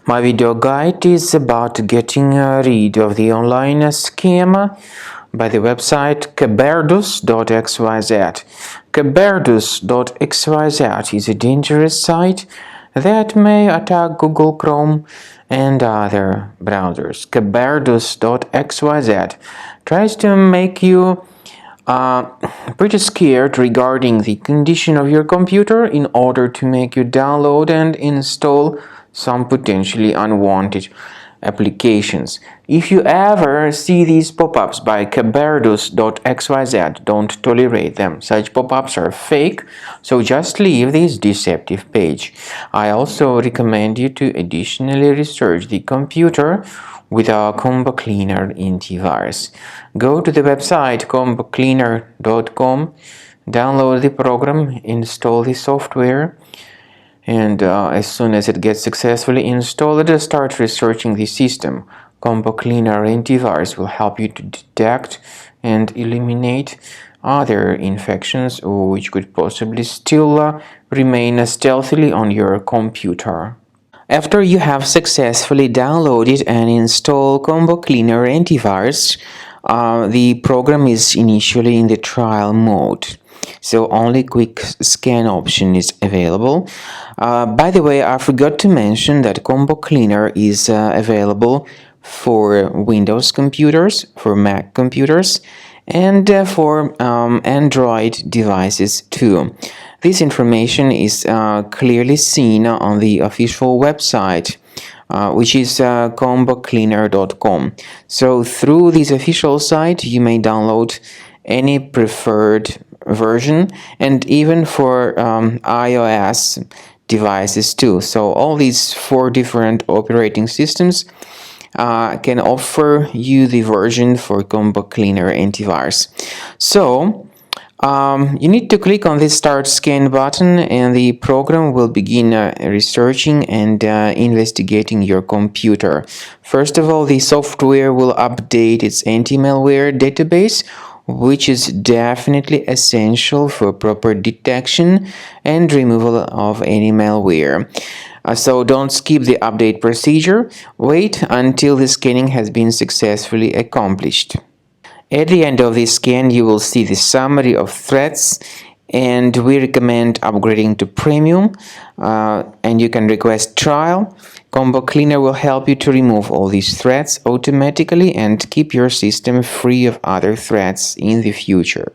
My video guide is about getting rid of the online scam by the website Cabardus.xyz. Cabardus.xyz is a dangerous site that may attack Google Chrome and other browsers. Cabardus.xyz tries to make you pretty scared regarding the condition of your computer in order to make you download and install some potentially unwanted applications. If you ever see these pop-ups by Cabardus.xyz, don't tolerate them. Such pop-ups are fake, so just leave this deceptive page. I also recommend you to additionally research the computer with a combo cleaner antivirus. Go to the website combocleaner.com, download the program, install the software, and as soon as it gets successfully installed, start researching the system. Combo Cleaner antivirus will help you to detect and eliminate other infections which could possibly still remain stealthily on your computer. After you have successfully downloaded and installed Combo Cleaner antivirus, the program is initially in the trial mode, so only quick scan option is available. By the way, I forgot to mention that Combo Cleaner is available for Windows computers, for Mac computers, and for Android devices too. This information is clearly seen on the official website, which is combocleaner.com. So through this official site, you may download any preferred version, and even for iOS devices too. So all these 4 different operating systems can offer you the version for Combo Cleaner antivirus. So you need to click on the Start Scan button, and the program will begin researching and investigating your computer. First of all, the software will update its anti-malware database, which is definitely essential for proper detection and removal of any malware. So don't skip the update procedure. Wait until the scanning has been successfully accomplished. At the end of the scan, you will see the summary of threats, and we recommend upgrading to Premium, and you can request trial. Combo Cleaner will help you to remove all these threats automatically and keep your system free of other threats in the future.